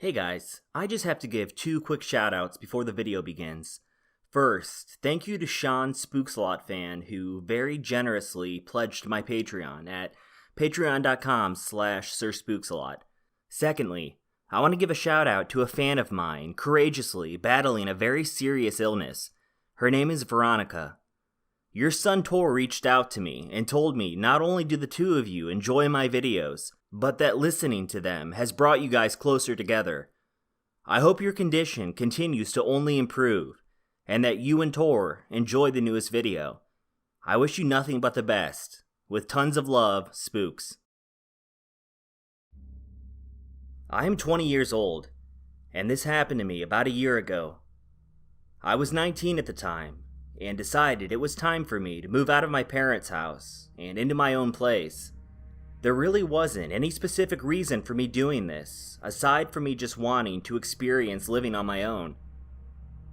Hey guys, I just have to give two quick shoutouts before the video begins. First, thank you to SirSpooksALot fan who very generously pledged my Patreon at patreon.com/SirSpooksALot. Secondly, I want to give a shout out to a fan of mine courageously battling a very serious illness. Her name is Veronica. Your son Tor reached out to me and told me not only do the two of you enjoy my videos, but that listening to them has brought you guys closer together. I hope your condition continues to only improve, and that you and Tor enjoy the newest video. I wish you nothing but the best. With tons of love, Spooks. I am 20 years old, and this happened to me about a year ago. I was 19 at the time, and decided it was time for me to move out of my parents' house and into my own place. There really wasn't any specific reason for me doing this, aside from me just wanting to experience living on my own.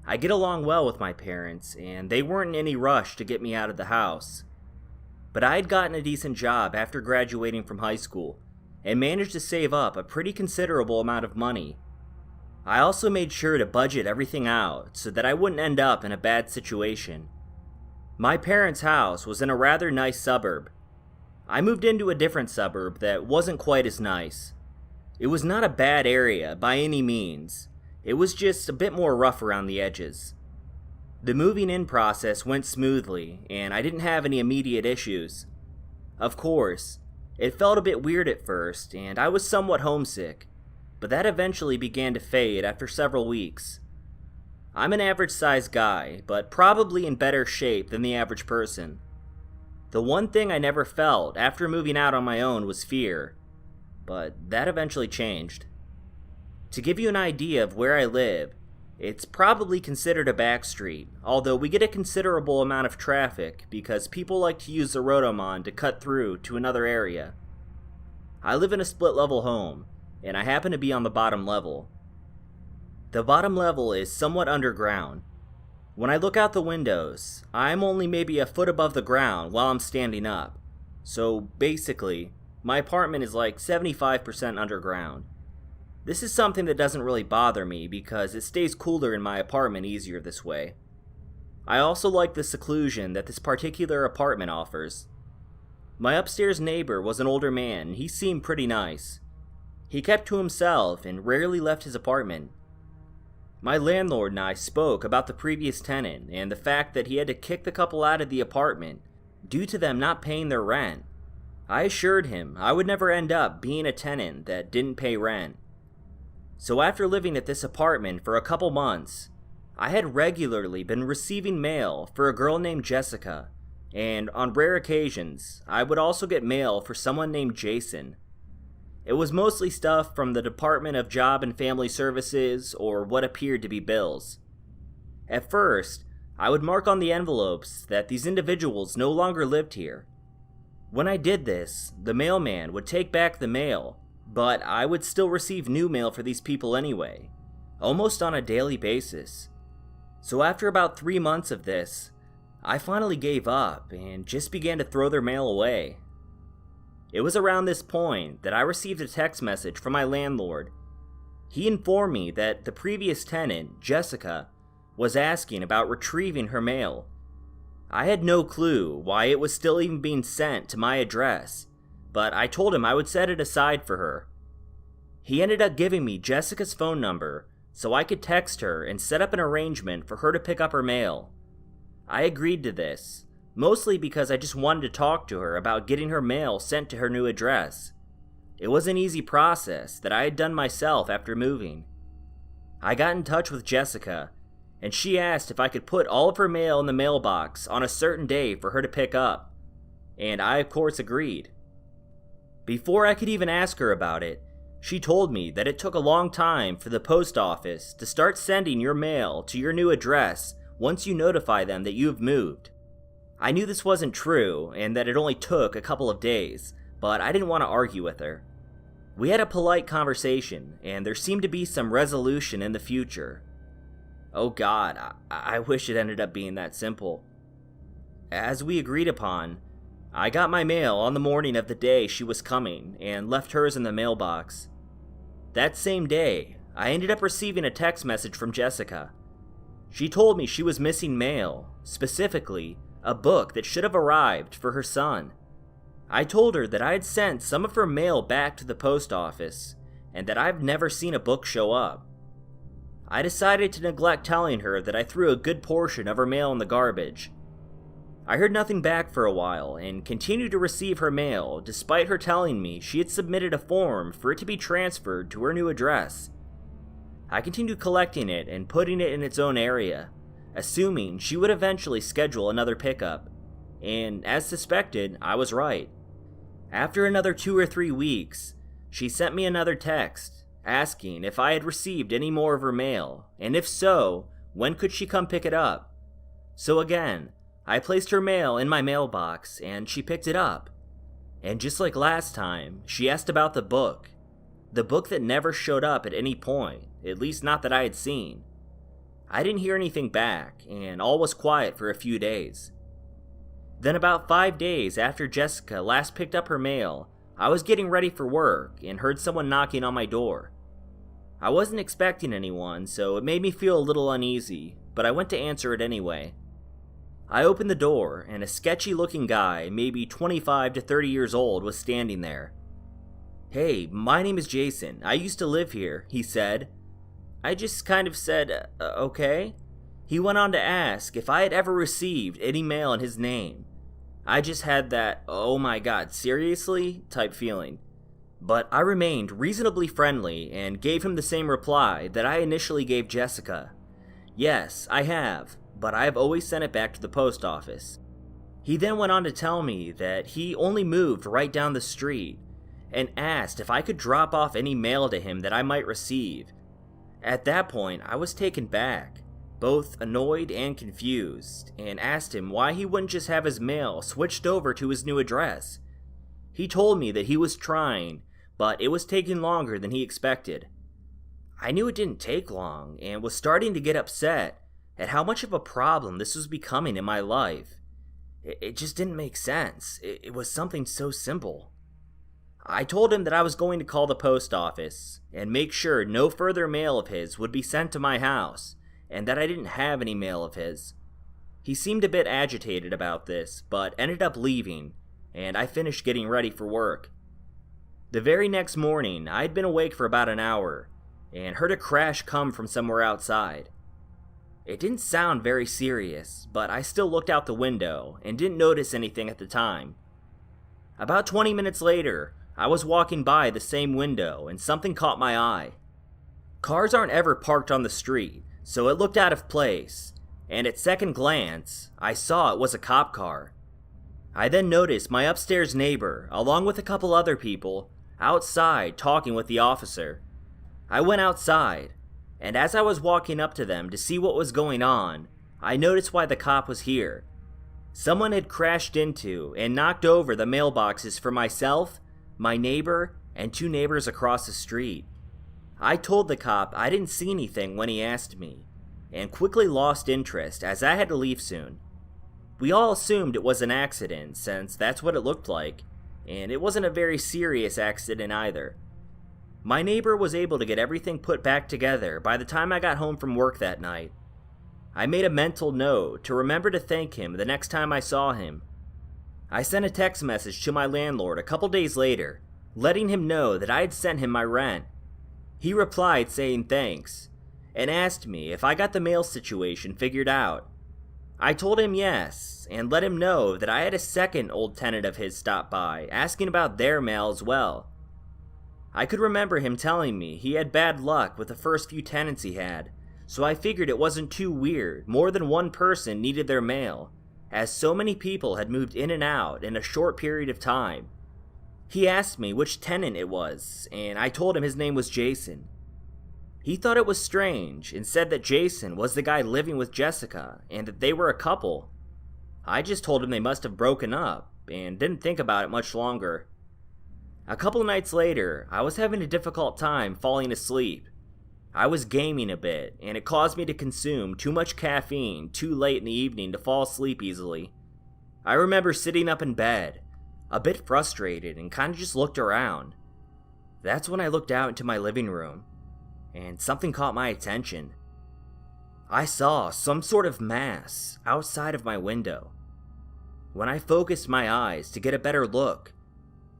I get along well with my parents, and they weren't in any rush to get me out of the house. But I had gotten a decent job after graduating from high school, and managed to save up a pretty considerable amount of money. I also made sure to budget everything out so that I wouldn't end up in a bad situation. My parents' house was in a rather nice suburb. I moved into a different suburb that wasn't quite as nice. It was not a bad area by any means. It was just a bit more rough around the edges. The moving in process went smoothly, and I didn't have any immediate issues. Of course, it felt a bit weird at first, and I was somewhat homesick, but that eventually began to fade after several weeks. I'm an average-sized guy, but probably in better shape than the average person. The one thing I never felt after moving out on my own was fear, but that eventually changed. To give you an idea of where I live, it's probably considered a back street, although we get a considerable amount of traffic because people like to use the Rotomon to cut through to another area. I live in a split-level home, and I happen to be on the bottom level. The bottom level is somewhat underground. When I look out the windows, I'm only maybe a foot above the ground while I'm standing up. So basically, my apartment is like 75% underground. This is something that doesn't really bother me because it stays cooler in my apartment easier this way. I also like the seclusion that this particular apartment offers. My upstairs neighbor was an older man, and he seemed pretty nice. He kept to himself and rarely left his apartment. My landlord and I spoke about the previous tenant and the fact that he had to kick the couple out of the apartment due to them not paying their rent. I assured him I would never end up being a tenant that didn't pay rent. So after living at this apartment for a couple months, I had regularly been receiving mail for a girl named Jessica, and on rare occasions, I would also get mail for someone named Jason. It was mostly stuff from the Department of Job and Family Services or what appeared to be bills. At first, I would mark on the envelopes that these individuals no longer lived here. When I did this, the mailman would take back the mail, but I would still receive new mail for these people anyway, almost on a daily basis. So after about 3 months of this, I finally gave up and just began to throw their mail away. It was around this point that I received a text message from my landlord. He informed me that the previous tenant, Jessica, was asking about retrieving her mail. I had no clue why it was still even being sent to my address, but I told him I would set it aside for her. He ended up giving me Jessica's phone number so I could text her and set up an arrangement for her to pick up her mail. I agreed to this, mostly because I just wanted to talk to her about getting her mail sent to her new address. It was an easy process that I had done myself after moving. I got in touch with Jessica, and she asked if I could put all of her mail in the mailbox on a certain day for her to pick up, and I of course agreed. Before I could even ask her about it, she told me that it took a long time for the post office to start sending your mail to your new address once you notify them that you have moved. I knew this wasn't true, and that it only took a couple of days, but I didn't want to argue with her. We had a polite conversation, and there seemed to be some resolution in the future. Oh God, I wish it ended up being that simple. As we agreed upon, I got my mail on the morning of the day she was coming, and left hers in the mailbox. That same day, I ended up receiving a text message from Jessica. She told me she was missing mail, specifically a book that should have arrived for her son. I told her that I had sent some of her mail back to the post office and that I've never seen a book show up. I decided to neglect telling her that I threw a good portion of her mail in the garbage. I heard nothing back for a while and continued to receive her mail despite her telling me she had submitted a form for it to be transferred to her new address. I continued collecting it and putting it in its own area, assuming she would eventually schedule another pickup, and as suspected, I was right. After another 2 or 3 weeks, she sent me another text asking if I had received any more of her mail, and if so, when could she come pick it up. So again, I placed her mail in my mailbox and she picked it up. And just like last time, she asked about the book that never showed up at any point, at least not that I had seen. I didn't hear anything back, and all was quiet for a few days. Then about 5 days after Jessica last picked up her mail, I was getting ready for work and heard someone knocking on my door. I wasn't expecting anyone, so it made me feel a little uneasy, but I went to answer it anyway. I opened the door, and a sketchy-looking guy, maybe 25 to 30 years old, was standing there. "Hey, my name is Jason. I used to live here," he said. I just kind of said, okay. He went on to ask if I had ever received any mail in his name. I just had that, oh my god, seriously, type feeling. But I remained reasonably friendly and gave him the same reply that I initially gave Jessica. Yes, I have, but I have always sent it back to the post office. He then went on to tell me that he only moved right down the street and asked if I could drop off any mail to him that I might receive. At that point, I was taken back, both annoyed and confused, and asked him why he wouldn't just have his mail switched over to his new address. He told me that he was trying, but it was taking longer than he expected. I knew it didn't take long, and was starting to get upset at how much of a problem this was becoming in my life. It just didn't make sense. It was something so simple. I told him that I was going to call the post office and make sure no further mail of his would be sent to my house, and that I didn't have any mail of his. He seemed a bit agitated about this, but ended up leaving, and I finished getting ready for work. The very next morning, I had been awake for about an hour, and heard a crash come from somewhere outside. It didn't sound very serious, but I still looked out the window and didn't notice anything at the time. About 20 minutes later, I was walking by the same window and something caught my eye. Cars aren't ever parked on the street, so it looked out of place, and at second glance, I saw it was a cop car. I then noticed my upstairs neighbor, along with a couple other people, outside talking with the officer. I went outside, and as I was walking up to them to see what was going on, I noticed why the cop was here. Someone had crashed into and knocked over the mailboxes for myself, my neighbor, and 2 neighbors across the street. I told the cop I didn't see anything when he asked me, and quickly lost interest as I had to leave soon. We all assumed it was an accident, since that's what it looked like, and it wasn't a very serious accident either. My neighbor was able to get everything put back together by the time I got home from work that night. I made a mental note to remember to thank him the next time I saw him. I sent a text message to my landlord a couple days later, letting him know that I had sent him my rent. He replied saying thanks, and asked me if I got the mail situation figured out. I told him yes, and let him know that I had a second old tenant of his stop by, asking about their mail as well. I could remember him telling me he had bad luck with the first few tenants he had, so I figured it wasn't too weird more than one person needed their mail, as so many people had moved in and out in a short period of time. He asked me which tenant it was, and I told him his name was Jason. He thought it was strange and said that Jason was the guy living with Jessica and that they were a couple. I just told him they must have broken up and didn't think about it much longer. A couple nights later, I was having a difficult time falling asleep. I was gaming a bit, and it caused me to consume too much caffeine too late in the evening to fall asleep easily. I remember sitting up in bed, a bit frustrated, and kind of just looked around. That's when I looked out into my living room. and something caught my attention. I saw some sort of mass outside of my window. When I focused my eyes to get a better look,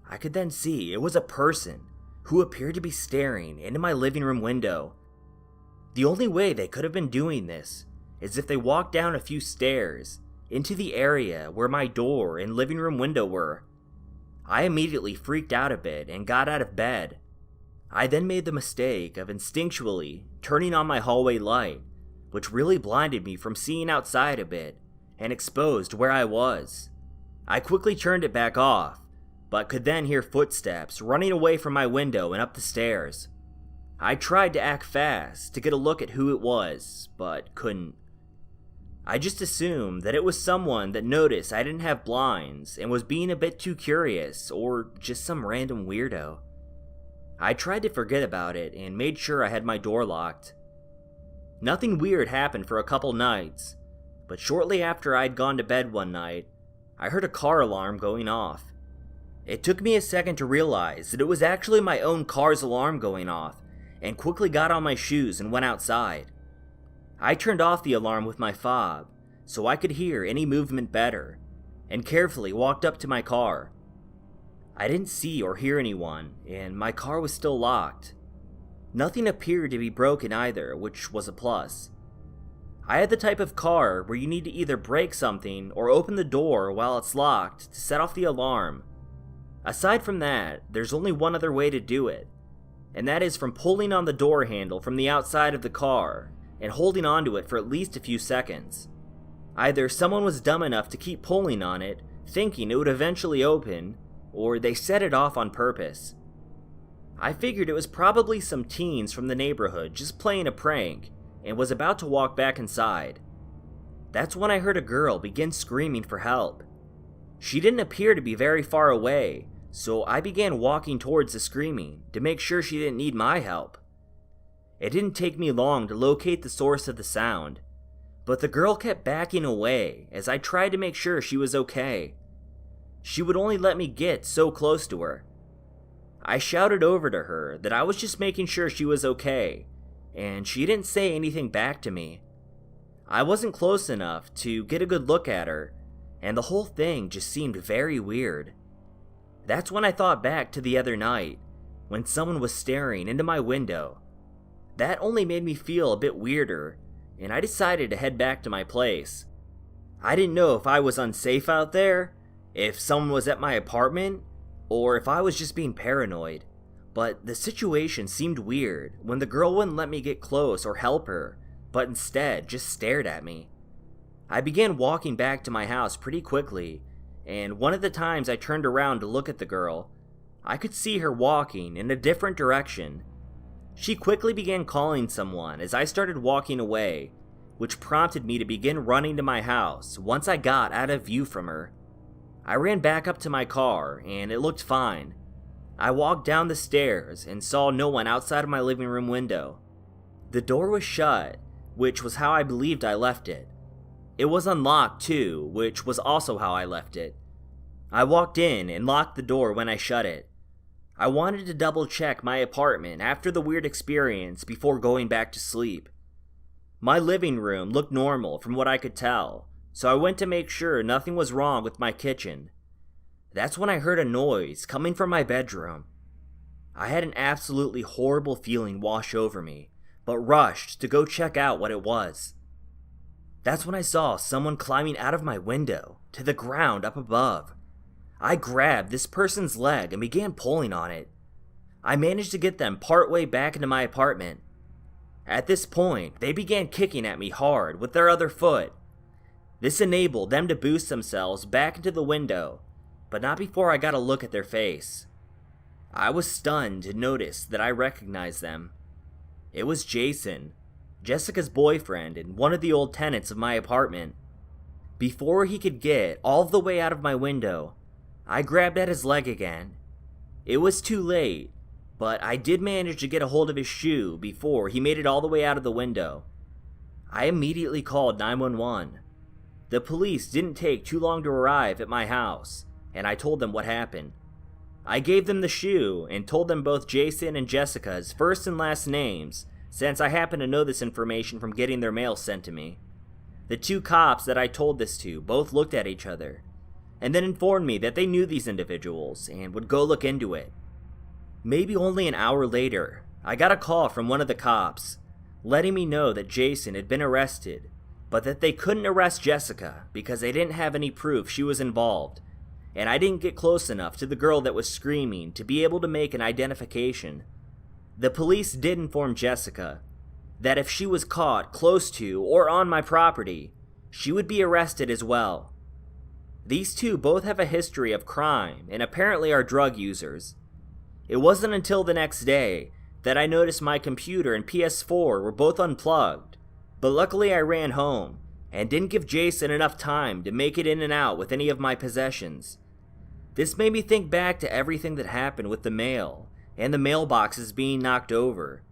I could then see it was a person who appeared to be staring into my living room window. The only way they could have been doing this is if they walked down a few stairs into the area where my door and living room window were. I immediately freaked out a bit and got out of bed. I then made the mistake of instinctually turning on my hallway light, which really blinded me from seeing outside a bit and exposed where I was. I quickly turned it back off, but could then hear footsteps running away from my window and up the stairs. I tried to act fast to get a look at who it was, but couldn't. I just assumed that it was someone that noticed I didn't have blinds and was being a bit too curious, or just some random weirdo. I tried to forget about it and made sure I had my door locked. Nothing weird happened for a couple nights, but shortly after I'd gone to bed one night, I heard a car alarm going off. It took me a second to realize that it was actually my own car's alarm going off, and quickly got on my shoes and went outside. I turned off the alarm with my fob so I could hear any movement better, and carefully walked up to my car. I didn't see or hear anyone, and my car was still locked. Nothing appeared to be broken either, which was a plus. I had the type of car where you need to either break something or open the door while it's locked to set off the alarm. Aside from that, there's only one other way to do it, and that is from pulling on the door handle from the outside of the car and holding onto it for at least a few seconds. Either someone was dumb enough to keep pulling on it, thinking it would eventually open, or they set it off on purpose. I figured it was probably some teens from the neighborhood just playing a prank, and was about to walk back inside. That's when I heard a girl begin screaming for help. She didn't appear to be very far away, so I began walking towards the screaming to make sure she didn't need my help. It didn't take me long to locate the source of the sound, but the girl kept backing away as I tried to make sure she was okay. She would only let me get so close to her. I shouted over to her that I was just making sure she was okay, and she didn't say anything back to me. I wasn't close enough to get a good look at her, and the whole thing just seemed very weird. That's when I thought back to the other night, when someone was staring into my window. That only made me feel a bit weirder, and I decided to head back to my place. I didn't know if I was unsafe out there, if someone was at my apartment, or if I was just being paranoid, but the situation seemed weird when the girl wouldn't let me get close or help her, but instead just stared at me. I began walking back to my house pretty quickly, and one of the times I turned around to look at the girl, I could see her walking in a different direction. She quickly began calling someone as I started walking away, which prompted me to begin running to my house once I got out of view from her. I ran back up to my car, and it looked fine. I walked down the stairs and saw no one outside of my living room window. The door was shut, which was how I believed I left it. It was unlocked too, which was also how I left it. I walked in and locked the door when I shut it. I wanted to double check my apartment after the weird experience before going back to sleep. My living room looked normal from what I could tell, so I went to make sure nothing was wrong with my kitchen. That's when I heard a noise coming from my bedroom. I had an absolutely horrible feeling wash over me, but rushed to go check out what it was. That's when I saw someone climbing out of my window to the ground up above. I grabbed this person's leg and began pulling on it. I managed to get them partway back into my apartment. At this point, they began kicking at me hard with their other foot. This enabled them to boost themselves back into the window, but not before I got a look at their face. I was stunned to notice that I recognized them. It was Jason, Jessica's boyfriend and one of the old tenants of my apartment. Before he could get all the way out of my window, I grabbed at his leg again. It was too late, but I did manage to get a hold of his shoe before he made it all the way out of the window. I immediately called 911. The police didn't take too long to arrive at my house, and I told them what happened. I gave them the shoe and told them both Jason and Jessica's first and last names since I happen to know this information from getting their mail sent to me. The two cops that I told this to both looked at each other, and then informed me that they knew these individuals and would go look into it. Maybe only an hour later, I got a call from one of the cops, letting me know that Jason had been arrested, but that they couldn't arrest Jessica because they didn't have any proof she was involved, and I didn't get close enough to the girl that was screaming to be able to make an identification. The police did inform Jessica that if she was caught close to or on my property, she would be arrested as well. These two both have a history of crime and apparently are drug users. It wasn't until the next day that I noticed my computer and PS4 were both unplugged, but luckily I ran home and didn't give Jason enough time to make it in and out with any of my possessions. This made me think back to everything that happened with the mail and the mailboxes being knocked over.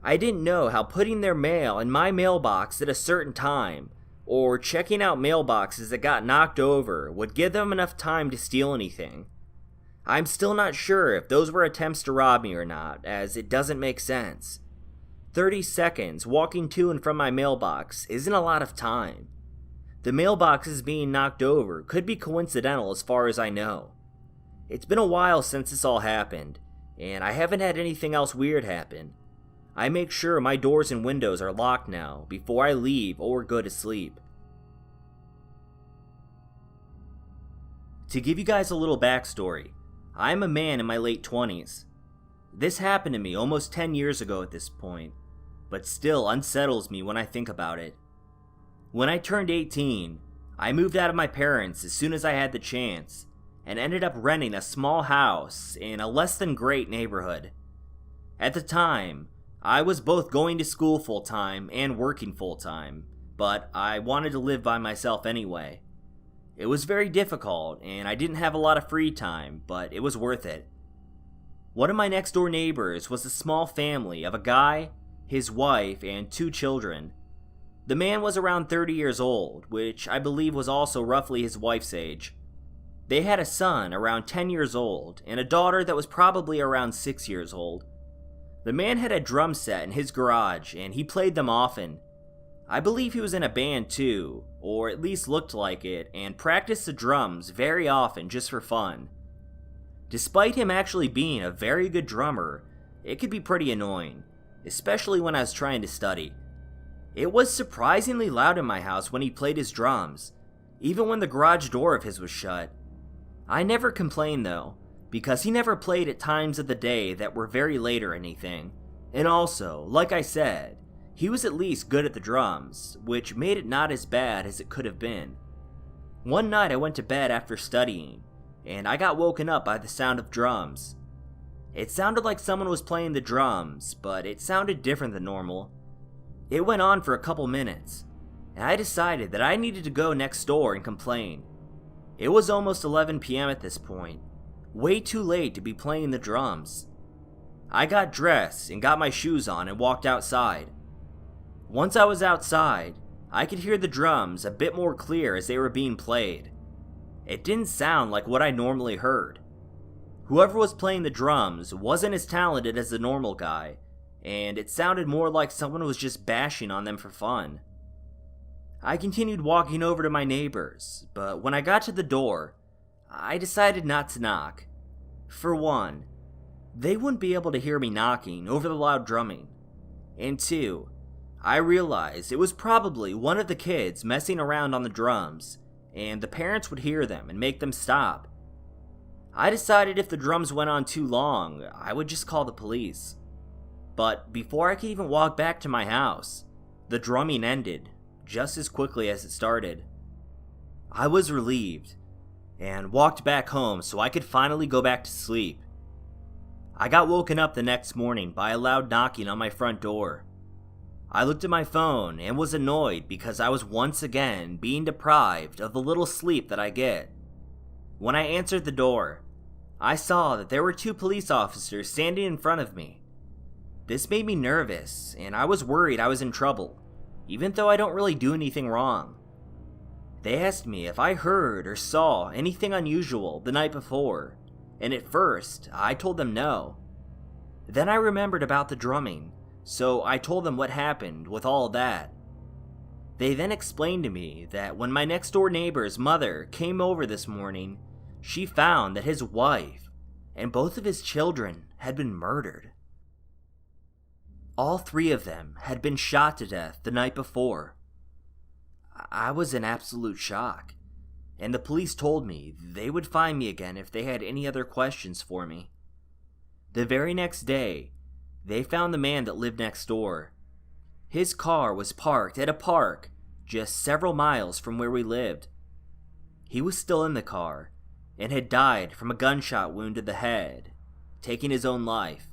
I didn't know how putting their mail in my mailbox at a certain time, or checking out mailboxes that got knocked over, would give them enough time to steal anything. I'm still not sure if those were attempts to rob me or not, as it doesn't make sense. 30 seconds walking to and from my mailbox isn't a lot of time. The mailboxes being knocked over could be coincidental as far as I know. It's been a while since this all happened, and I haven't had anything else weird happen. I make sure my doors and windows are locked now before I leave or go to sleep. To give you guys a little backstory, I am a man in my late 20s. This happened to me almost 10 years ago at this point, but still unsettles me when I think about it. When I turned 18, I moved out of my parents as soon as I had the chance, and ended up renting a small house in a less than great neighborhood. At the time, I was both going to school full-time and working full-time, but I wanted to live by myself anyway. It was very difficult, and I didn't have a lot of free time, but it was worth it. One of my next-door neighbors was a small family of a guy, his wife, and 2 children. The man was around 30 years old, which I believe was also roughly his wife's age. They had a son around 10 years old, and a daughter that was probably around 6 years old. The man had a drum set in his garage, and he played them often. I believe he was in a band too, or at least looked like it, and practiced the drums very often just for fun. Despite him actually being a very good drummer, it could be pretty annoying, especially when I was trying to study. It was surprisingly loud in my house when he played his drums, even when the garage door of his was shut. I never complained though, because he never played at times of the day that were very late or anything, and also, like I said, he was at least good at the drums, which made it not as bad as it could have been. One night I went to bed after studying, and I got woken up by the sound of drums. It sounded like someone was playing the drums, but it sounded different than normal. It went on for a couple minutes, and I decided that I needed to go next door and complain. It was almost 11 p.m. at this point, way too late to be playing the drums. I got dressed and got my shoes on and walked outside. Once I was outside, I could hear the drums a bit more clear as they were being played. It didn't sound like what I normally heard. Whoever was playing the drums wasn't as talented as the normal guy, and it sounded more like someone was just bashing on them for fun. I continued walking over to my neighbors, but when I got to the door, I decided not to knock. For one, they wouldn't be able to hear me knocking over the loud drumming. And two, I realized it was probably one of the kids messing around on the drums, and the parents would hear them and make them stop. I decided if the drums went on too long, I would just call the police. But before I could even walk back to my house, the drumming ended, just as quickly as it started. I was relieved, and walked back home so I could finally go back to sleep. I got woken up the next morning by a loud knocking on my front door. I looked at my phone and was annoyed because I was once again being deprived of the little sleep that I get. When I answered the door, I saw that there were 2 police officers standing in front of me. This made me nervous, and I was worried I was in trouble, even though I don't really do anything wrong. They asked me if I heard or saw anything unusual the night before, and at first, I told them no. Then I remembered about the drumming, so I told them what happened with all that. They then explained to me that when my next door neighbor's mother came over this morning, she found that his wife and both of his children had been murdered. All 3 of them had been shot to death the night before. I was in absolute shock, and the police told me they would find me again if they had any other questions for me. The very next day, they found the man that lived next door. His car was parked at a park just several miles from where we lived. He was still in the car and had died from a gunshot wound to the head, taking his own life.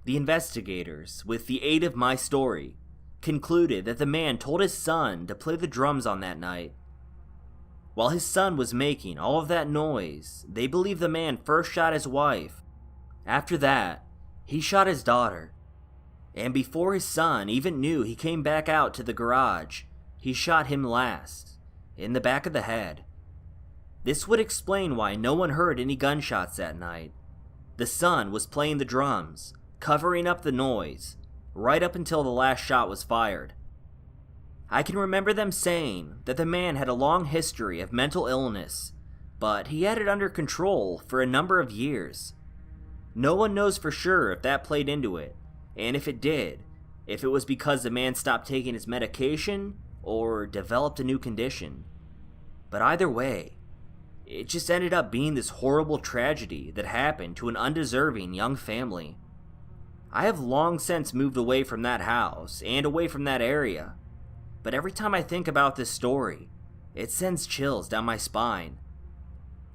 The investigators, with the aid of my story, concluded that the man told his son to play the drums on that night. While his son was making all of that noise, they believe the man first shot his wife. After that, he shot his daughter. And before his son even knew he came back out to the garage, he shot him last, in the back of the head. This would explain why no one heard any gunshots that night. The son was playing the drums, covering up the noise, right up until the last shot was fired. I can remember them saying that the man had a long history of mental illness, but he had it under control for a number of years. No one knows for sure if that played into it, and if it did, if it was because the man stopped taking his medication or developed a new condition. But either way, it just ended up being this horrible tragedy that happened to an undeserving young family. I have long since moved away from that house and away from that area, but every time I think about this story, it sends chills down my spine.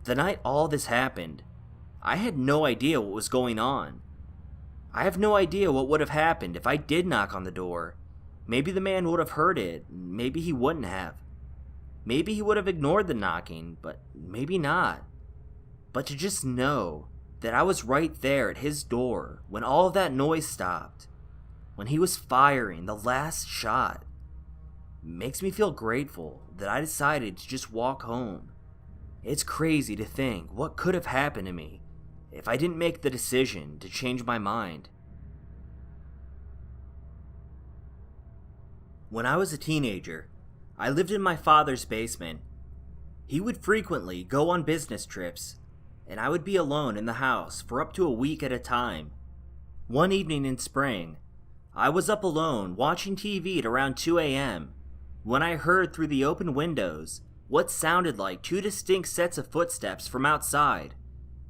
The night all this happened, I had no idea what was going on. I have no idea what would have happened if I did knock on the door. Maybe the man would have heard it, maybe he wouldn't have. Maybe he would have ignored the knocking, but maybe not. But to just know that I was right there at his door when all of that noise stopped, when he was firing the last shot, makes me feel grateful that I decided to just walk home. It's crazy to think what could have happened to me if I didn't make the decision to change my mind. When I was a teenager, I lived in my father's basement. He would frequently go on business trips, and I would be alone in the house for up to a week at a time. One evening in spring, I was up alone watching TV at around 2 a.m. when I heard through the open windows what sounded like 2 distinct sets of footsteps from outside,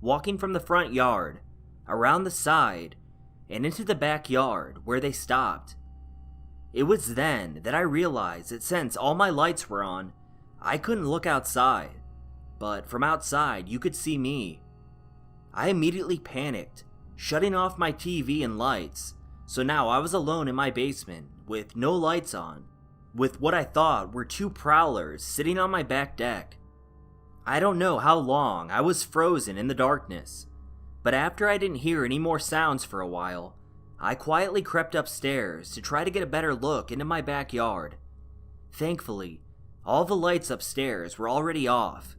walking from the front yard, around the side, and into the backyard where they stopped. It was then that I realized that since all my lights were on, I couldn't look outside, but from outside you could see me. I immediately panicked, shutting off my TV and lights, so now I was alone in my basement with no lights on, with what I thought were 2 prowlers sitting on my back deck. I don't know how long I was frozen in the darkness, but after I didn't hear any more sounds for a while, I quietly crept upstairs to try to get a better look into my backyard. Thankfully, all the lights upstairs were already off.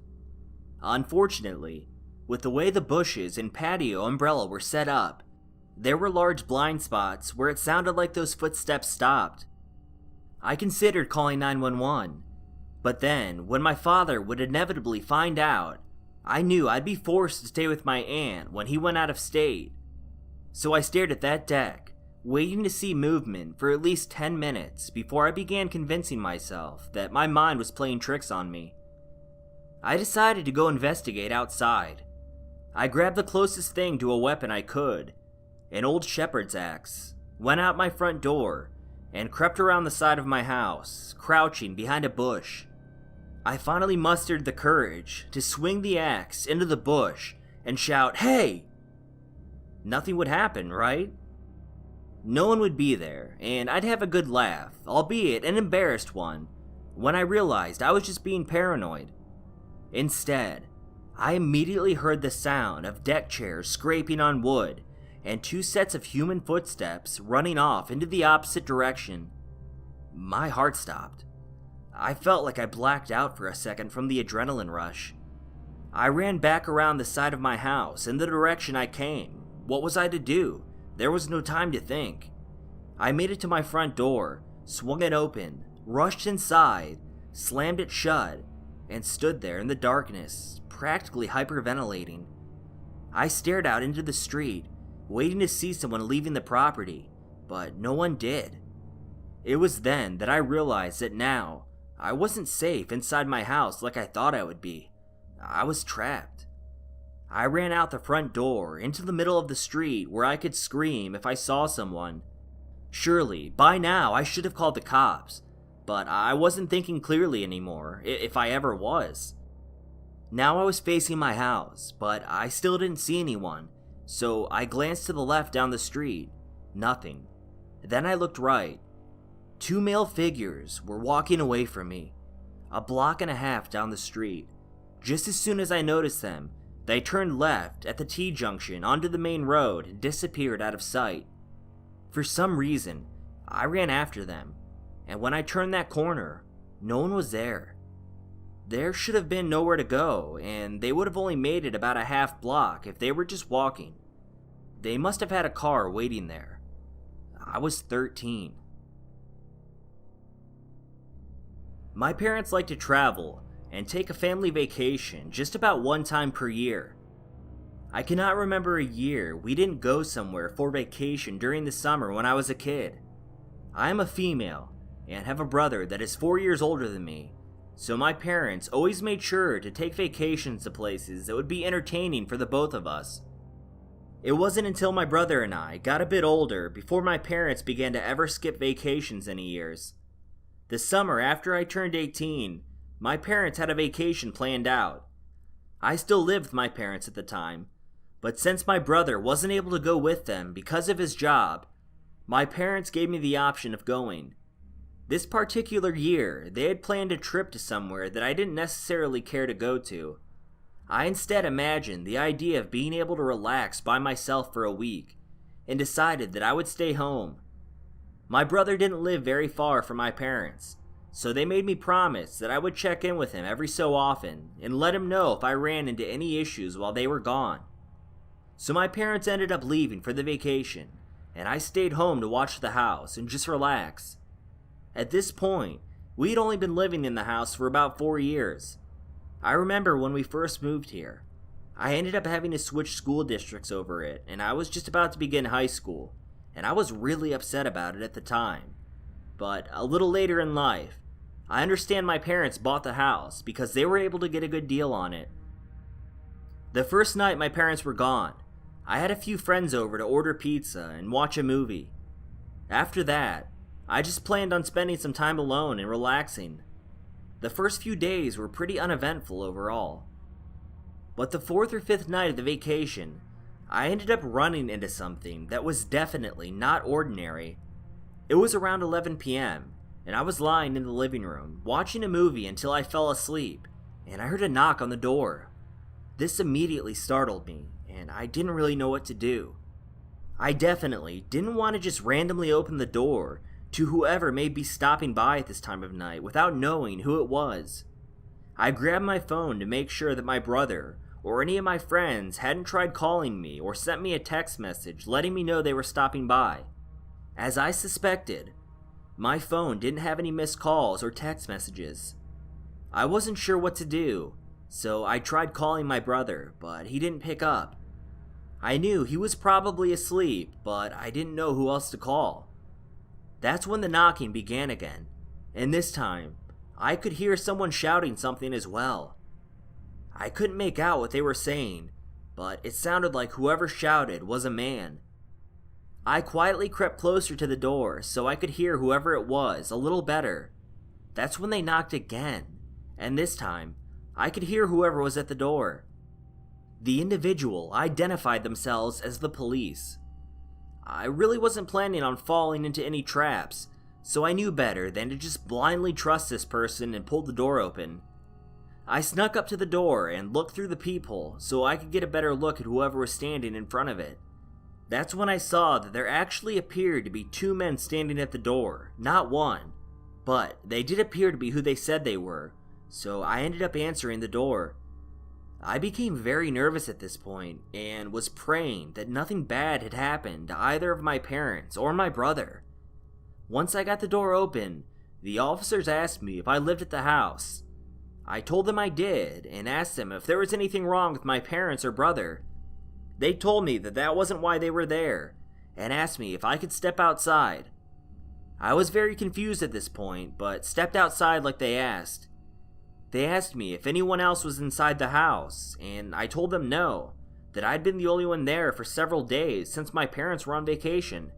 Unfortunately, with the way the bushes and patio umbrella were set up, there were large blind spots where it sounded like those footsteps stopped. I considered calling 911, but then, when my father would inevitably find out, I knew I'd be forced to stay with my aunt when he went out of state. So I stared at that deck, waiting to see movement for at least 10 minutes before I began convincing myself that my mind was playing tricks on me. I decided to go investigate outside. I grabbed the closest thing to a weapon I could, an old shepherd's axe, went out my front door, and crept around the side of my house, crouching behind a bush. I finally mustered the courage to swing the axe into the bush and shout, "Hey!" Nothing would happen, right? No one would be there, and I'd have a good laugh, albeit an embarrassed one, when I realized I was just being paranoid. Instead, I immediately heard the sound of deck chairs scraping on wood and 2 sets of human footsteps running off into the opposite direction. My heart stopped. I felt like I blacked out for a second from the adrenaline rush. I ran back around the side of my house in the direction I came. What was I to do? There was no time to think. I made it to my front door, swung it open, rushed inside, slammed it shut, and stood there in the darkness, practically hyperventilating. I stared out into the street, waiting to see someone leaving the property, but no one did. It was then that I realized that now I wasn't safe inside my house like I thought I would be. I was trapped. I ran out the front door into the middle of the street where I could scream if I saw someone. Surely, by now I should have called the cops, but I wasn't thinking clearly anymore, if I ever was. Now I was facing my house, but I still didn't see anyone, so I glanced to the left down the street. Nothing. Then I looked right. 2 male figures were walking away from me, a block and a half down the street. Just as soon as I noticed them, they turned left at the T-junction onto the main road and disappeared out of sight. For some reason, I ran after them, and when I turned that corner, no one was there. There should have been nowhere to go, and they would have only made it about a half block if they were just walking. They must have had a car waiting there. I was 13. My parents like to travel and take a family vacation just about one time per year. I cannot remember a year we didn't go somewhere for vacation during the summer when I was a kid. I am a female and have a brother that is 4 years older than me, so my parents always made sure to take vacations to places that would be entertaining for the both of us. It wasn't until my brother and I got a bit older before my parents began to ever skip vacations any years. The summer after I turned 18, my parents had a vacation planned out. I still lived with my parents at the time, but since my brother wasn't able to go with them because of his job, my parents gave me the option of going. This particular year, they had planned a trip to somewhere that I didn't necessarily care to go to. I instead imagined the idea of being able to relax by myself for a week, and decided that I would stay home. My brother didn't live very far from my parents, so they made me promise that I would check in with him every so often and let him know if I ran into any issues while they were gone. So my parents ended up leaving for the vacation, and I stayed home to watch the house and just relax. At this point, we'd only been living in the house for about 4 years. I remember when we first moved here, I ended up having to switch school districts over it, and I was just about to begin high school, and I was really upset about it at the time. But a little later in life, I understand my parents bought the house because they were able to get a good deal on it. The first night my parents were gone, I had a few friends over to order pizza and watch a movie. After that, I just planned on spending some time alone and relaxing. The first few days were pretty uneventful overall. But the 4th or 5th night of the vacation, I ended up running into something that was definitely not ordinary. It was around 11 p.m., and I was lying in the living room, watching a movie until I fell asleep, and I heard a knock on the door. This immediately startled me, and I didn't really know what to do. I definitely didn't want to just randomly open the door to whoever may be stopping by at this time of night without knowing who it was. I grabbed my phone to make sure that my brother or any of my friends hadn't tried calling me or sent me a text message letting me know they were stopping by. As I suspected, my phone didn't have any missed calls or text messages. I wasn't sure what to do, so I tried calling my brother, but he didn't pick up. I knew he was probably asleep, but I didn't know who else to call. That's when the knocking began again, and this time, I could hear someone shouting something as well. I couldn't make out what they were saying, but it sounded like whoever shouted was a man. I quietly crept closer to the door so I could hear whoever it was a little better. That's when they knocked again, and this time, I could hear whoever was at the door. The individual identified themselves as the police. I really wasn't planning on falling into any traps, so I knew better than to just blindly trust this person and pull the door open. I snuck up to the door and looked through the peephole so I could get a better look at whoever was standing in front of it. That's when I saw that there actually appeared to be 2 men standing at the door, not one. But they did appear to be who they said they were, so I ended up answering the door. I became very nervous at this point and was praying that nothing bad had happened to either of my parents or my brother. Once I got the door open, the officers asked me if I lived at the house. I told them I did and asked them if there was anything wrong with my parents or brother. They told me that that wasn't why they were there and asked me if I could step outside. I was very confused at this point, but stepped outside like they asked. They asked me if anyone else was inside the house, and I told them no, that I'd been the only one there for several days since my parents were on vacation.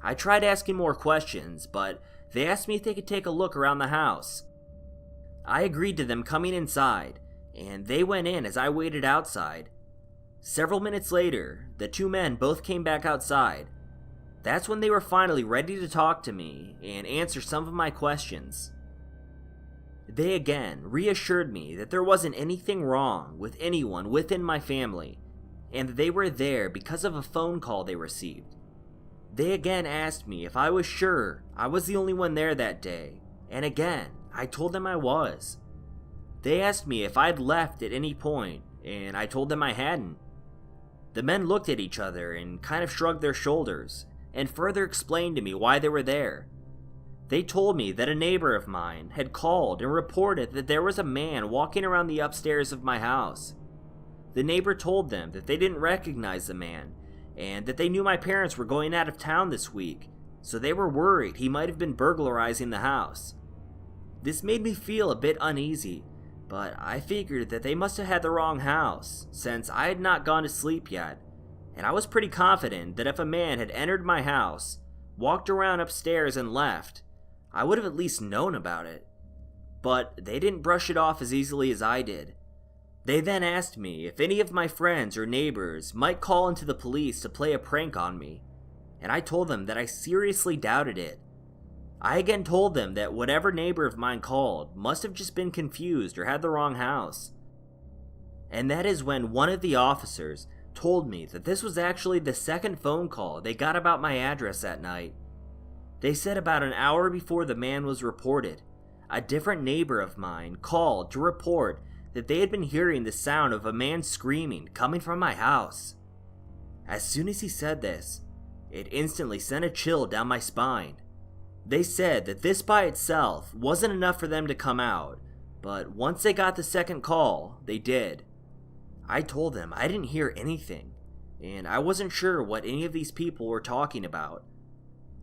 I tried asking more questions, but they asked me if they could take a look around the house. I agreed to them coming inside, and they went in as I waited outside. Several minutes later, the two men both came back outside. That's when they were finally ready to talk to me and answer some of my questions. They again reassured me that there wasn't anything wrong with anyone within my family, and that they were there because of a phone call they received. They again asked me if I was sure I was the only one there that day, and again, I told them I was. They asked me if I'd left at any point, and I told them I hadn't. The men looked at each other and kind of shrugged their shoulders, and further explained to me why they were there. They told me that a neighbor of mine had called and reported that there was a man walking around the upstairs of my house. The neighbor told them that they didn't recognize the man, and that they knew my parents were going out of town this week, so they were worried he might have been burglarizing the house. This made me feel a bit uneasy, but I figured that they must have had the wrong house, since I had not gone to sleep yet, and I was pretty confident that if a man had entered my house, walked around upstairs and left, I would have at least known about it. But they didn't brush it off as easily as I did. They then asked me if any of my friends or neighbors might call into the police to play a prank on me, and I told them that I seriously doubted it. I again told them that whatever neighbor of mine called must have just been confused or had the wrong house. And that is when one of the officers told me that this was actually the second phone call they got about my address that night. They said about an hour before the man was reported, a different neighbor of mine called to report that they had been hearing the sound of a man screaming coming from my house. As soon as he said this, it instantly sent a chill down my spine. They said that this by itself wasn't enough for them to come out, but once they got the second call, they did. I told them I didn't hear anything, and I wasn't sure what any of these people were talking about.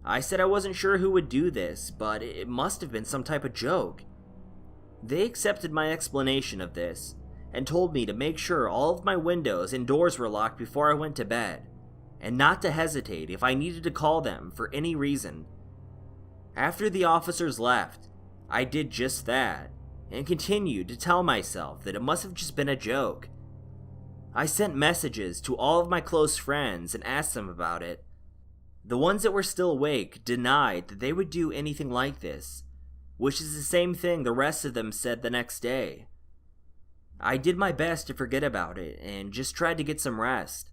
I said I wasn't sure who would do this, but it must have been some type of joke. They accepted my explanation of this, and told me to make sure all of my windows and doors were locked before I went to bed, and not to hesitate if I needed to call them for any reason. After the officers left, I did just that, and continued to tell myself that it must have just been a joke. I sent messages to all of my close friends and asked them about it. The ones that were still awake denied that they would do anything like this, which is the same thing the rest of them said the next day. I did my best to forget about it and just tried to get some rest.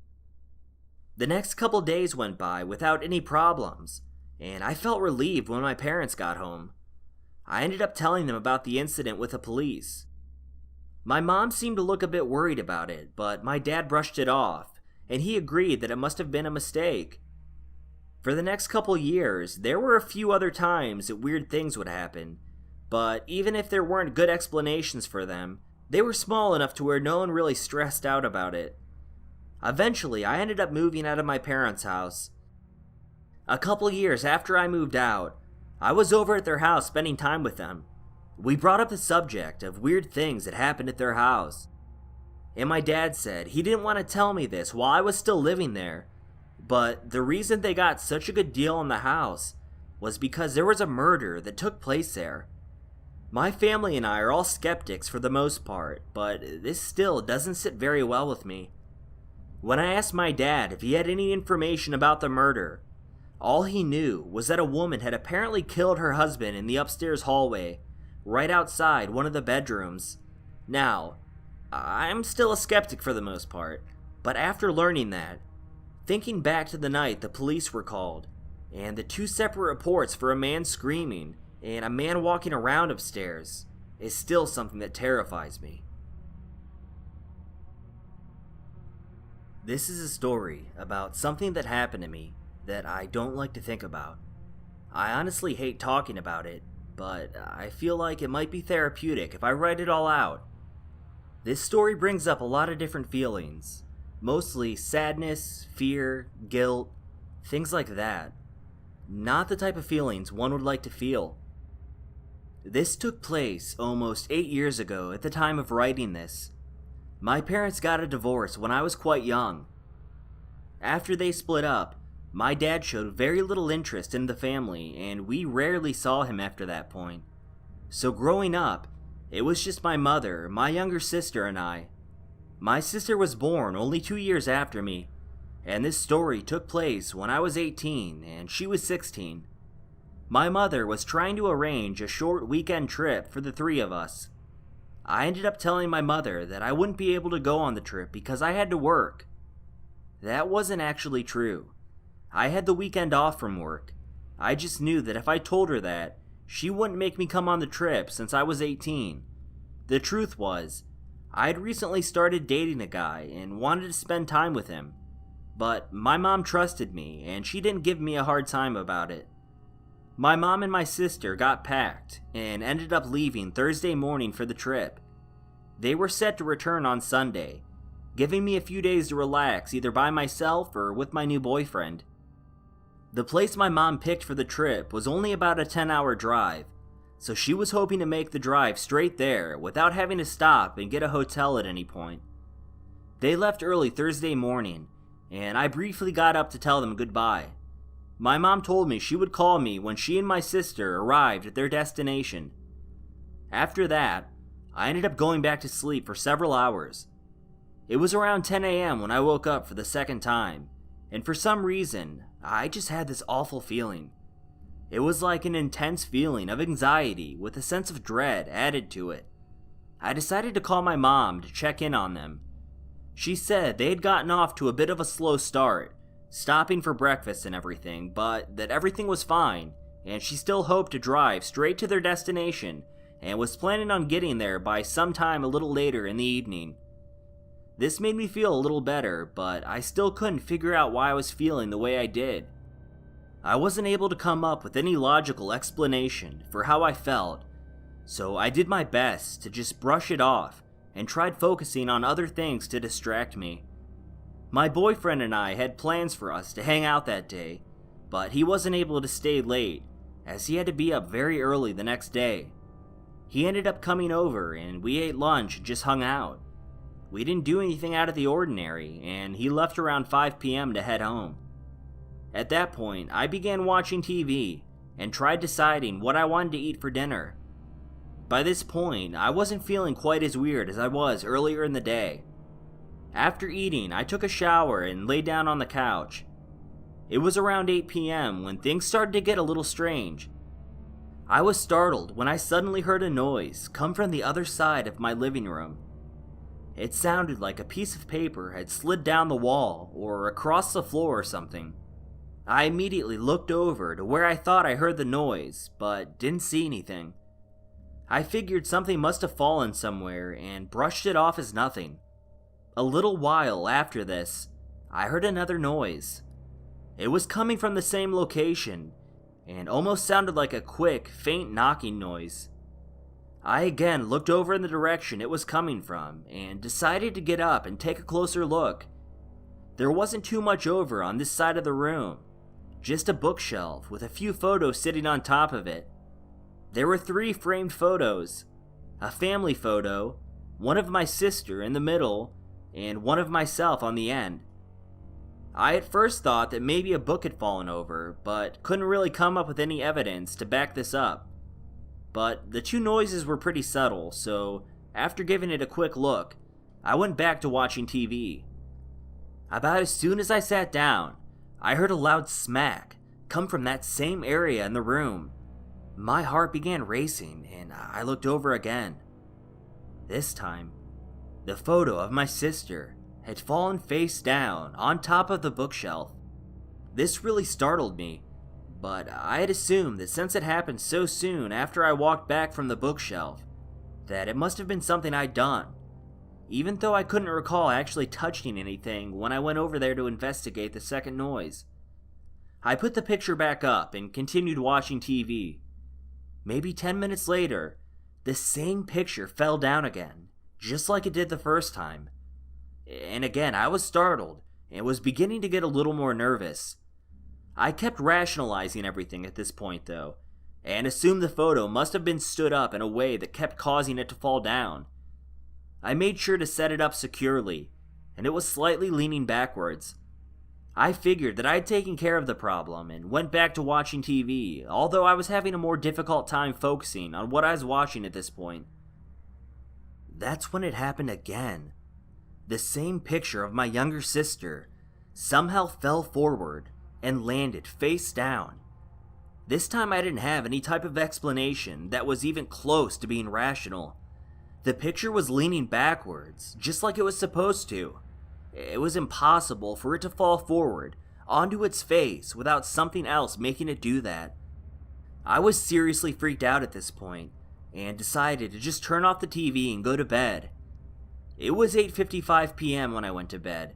The next couple days went by without any problems, and I felt relieved when my parents got home. I ended up telling them about the incident with the police. My mom seemed to look a bit worried about it, but my dad brushed it off, and he agreed that it must have been a mistake. For the next couple years, there were a few other times that weird things would happen, but even if there weren't good explanations for them, they were small enough to where no one really stressed out about it. Eventually, I ended up moving out of my parents' house. A couple years after I moved out, I was over at their house spending time with them. We brought up the subject of weird things that happened at their house, and my dad said he didn't want to tell me this while I was still living there, but the reason they got such a good deal on the house was because there was a murder that took place there. My family and I are all skeptics for the most part, but this still doesn't sit very well with me. When I asked my dad if he had any information about the murder, all he knew was that a woman had apparently killed her husband in the upstairs hallway, right outside one of the bedrooms. Now, I'm still a skeptic for the most part, but after learning that, thinking back to the night the police were called, and the two separate reports for a man screaming and a man walking around upstairs, is still something that terrifies me. This is a story about something that happened to me that I don't like to think about. I honestly hate talking about it, but I feel like it might be therapeutic if I write it all out. This story brings up a lot of different feelings, mostly sadness, fear, guilt, things like that. Not the type of feelings one would like to feel. This took place almost 8 years ago at the time of writing this. My parents got a divorce when I was quite young. After they split up, my dad showed very little interest in the family, and we rarely saw him after that point. So growing up, it was just my mother, my younger sister, and I. My sister was born only 2 years after me, and this story took place when I was 18 and she was 16. My mother was trying to arrange a short weekend trip for the three of us. I ended up telling my mother that I wouldn't be able to go on the trip because I had to work. That wasn't actually true. I had the weekend off from work. I just knew that if I told her that, she wouldn't make me come on the trip since I was 18. The truth was, I had recently started dating a guy and wanted to spend time with him. But my mom trusted me and she didn't give me a hard time about it. My mom and my sister got packed and ended up leaving Thursday morning for the trip. They were set to return on Sunday, giving me a few days to relax either by myself or with my new boyfriend. The place my mom picked for the trip was only about a 10-hour drive, so she was hoping to make the drive straight there without having to stop and get a hotel at any point. They left early Thursday morning, and I briefly got up to tell them goodbye. My mom told me she would call me when she and my sister arrived at their destination. After that, I ended up going back to sleep for several hours. It was around 10 a.m. when I woke up for the second time, and for some reason, I just had this awful feeling. It was like an intense feeling of anxiety with a sense of dread added to it. I decided to call my mom to check in on them. She said they had gotten off to a bit of a slow start, stopping for breakfast and everything, but that everything was fine, and she still hoped to drive straight to their destination and was planning on getting there by sometime a little later in the evening. This made me feel a little better, but I still couldn't figure out why I was feeling the way I did. I wasn't able to come up with any logical explanation for how I felt, so I did my best to just brush it off and tried focusing on other things to distract me. My boyfriend and I had plans for us to hang out that day, but he wasn't able to stay late as he had to be up very early the next day. He ended up coming over and we ate lunch and just hung out. We didn't do anything out of the ordinary, and he left around 5 p.m. to head home. At that point, I began watching TV and tried deciding what I wanted to eat for dinner. By this point, I wasn't feeling quite as weird as I was earlier in the day. After eating, I took a shower and lay down on the couch. It was around 8 p.m. when things started to get a little strange. I was startled when I suddenly heard a noise come from the other side of my living room. It sounded like a piece of paper had slid down the wall or across the floor or something. I immediately looked over to where I thought I heard the noise, but didn't see anything. I figured something must have fallen somewhere and brushed it off as nothing. A little while after this, I heard another noise. It was coming from the same location, and almost sounded like a quick, faint knocking noise. I again looked over in the direction it was coming from, and decided to get up and take a closer look. There wasn't too much over on this side of the room, just a bookshelf with a few photos sitting on top of it. There were 3 framed photos, a family photo, one of my sister in the middle, and one of myself on the end. I at first thought that maybe a book had fallen over, but couldn't really come up with any evidence to back this up. But the 2 noises were pretty subtle, so after giving it a quick look, I went back to watching TV. About as soon as I sat down, I heard a loud smack come from that same area in the room. My heart began racing, and I looked over again. This time, the photo of my sister had fallen face down on top of the bookshelf. This really startled me, but I had assumed that since it happened so soon after I walked back from the bookshelf, that it must have been something I'd done, even though I couldn't recall actually touching anything when I went over there to investigate the second noise. I put the picture back up and continued watching TV. Maybe 10 minutes later, the same picture fell down again, just like it did the first time. And again, I was startled and was beginning to get a little more nervous. I kept rationalizing everything at this point though, and assumed the photo must have been stood up in a way that kept causing it to fall down. I made sure to set it up securely, and it was slightly leaning backwards. I figured that I had taken care of the problem and went back to watching TV, although I was having a more difficult time focusing on what I was watching at this point. That's when it happened again. The same picture of my younger sister somehow fell forward and landed face down. This time I didn't have any type of explanation that was even close to being rational. The picture was leaning backwards, just like it was supposed to. It was impossible for it to fall forward onto its face without something else making it do that. I was seriously freaked out at this point and decided to just turn off the TV and go to bed. It was 8:55 p.m. when I went to bed.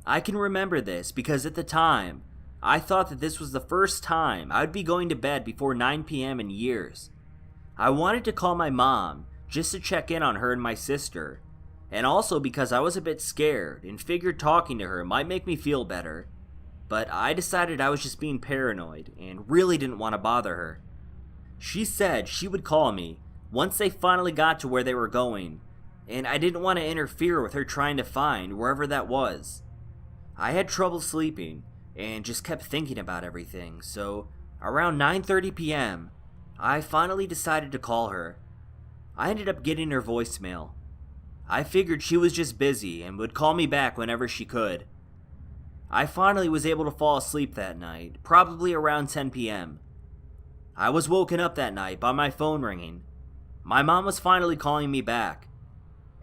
I can remember this because at the time, I thought that this was the first time I would be going to bed before 9 p.m. in years. I wanted to call my mom just to check in on her and my sister, and also because I was a bit scared and figured talking to her might make me feel better. But I decided I was just being paranoid and really didn't want to bother her. She said she would call me once they finally got to where they were going, and I didn't want to interfere with her trying to find wherever that was. I had trouble sleeping and just kept thinking about everything, so around 9:30 p.m., I finally decided to call her. I ended up getting her voicemail. I figured she was just busy and would call me back whenever she could. I finally was able to fall asleep that night, probably around 10 p.m. I was woken up that night by my phone ringing. My mom was finally calling me back.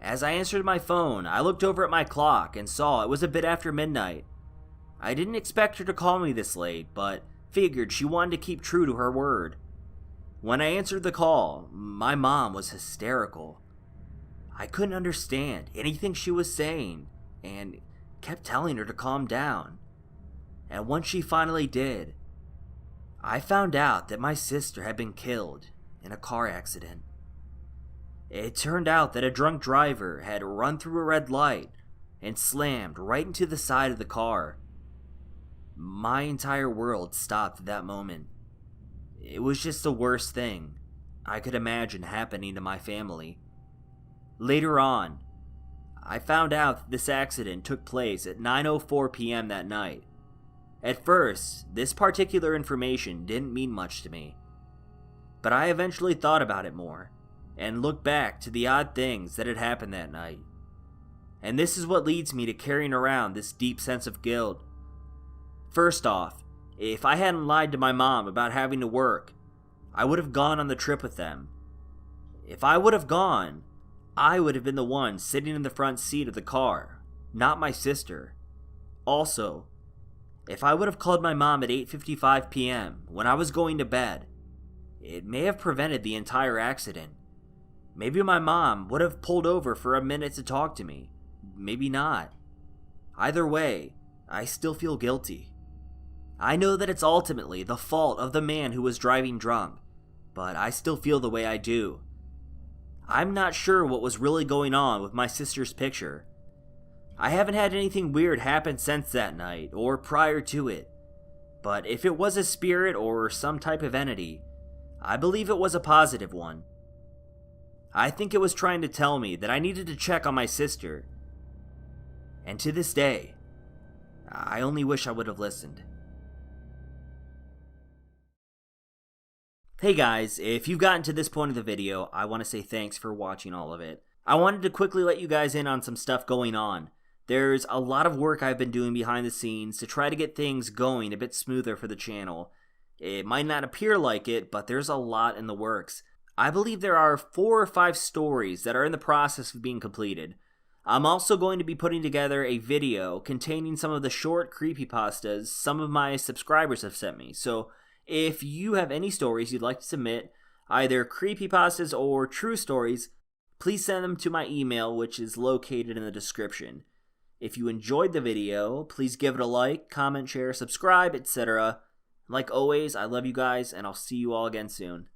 As I answered my phone, I looked over at my clock and saw it was a bit after midnight. I didn't expect her to call me this late, but figured she wanted to keep true to her word. When I answered the call, my mom was hysterical. I couldn't understand anything she was saying and kept telling her to calm down. And once she finally did, I found out that my sister had been killed in a car accident. It turned out that a drunk driver had run through a red light and slammed right into the side of the car. My entire world stopped at that moment. It was just the worst thing I could imagine happening to my family. Later on, I found out that this accident took place at 9:04 p.m. that night. At first, this particular information didn't mean much to me, but I eventually thought about it more and looked back to the odd things that had happened that night. And this is what leads me to carrying around this deep sense of guilt. First off, if I hadn't lied to my mom about having to work, I would have gone on the trip with them. If I would have gone, I would have been the one sitting in the front seat of the car, not my sister. Also, if I would have called my mom at 8:55 p.m. when I was going to bed, it may have prevented the entire accident. Maybe my mom would have pulled over for a minute to talk to me. Maybe not. Either way, I still feel guilty. I know that it's ultimately the fault of the man who was driving drunk, but I still feel the way I do. I'm not sure what was really going on with my sister's picture. I haven't had anything weird happen since that night or prior to it, but if it was a spirit or some type of entity, I believe it was a positive one. I think it was trying to tell me that I needed to check on my sister, and to this day, I only wish I would have listened. Hey guys, if you've gotten to this point of the video, I want to say thanks for watching all of it. I wanted to quickly let you guys in on some stuff going on. There's a lot of work I've been doing behind the scenes to try to get things going a bit smoother for the channel. It might not appear like it, but there's a lot in the works. I believe there are 4 or 5 stories that are in the process of being completed. I'm also going to be putting together a video containing some of the short creepypastas some of my subscribers have sent me, so if you have any stories you'd like to submit, either creepypastas or true stories, please send them to my email, which is located in the description. If you enjoyed the video, please give it a like, comment, share, subscribe, etc. Like always, I love you guys, and I'll see you all again soon.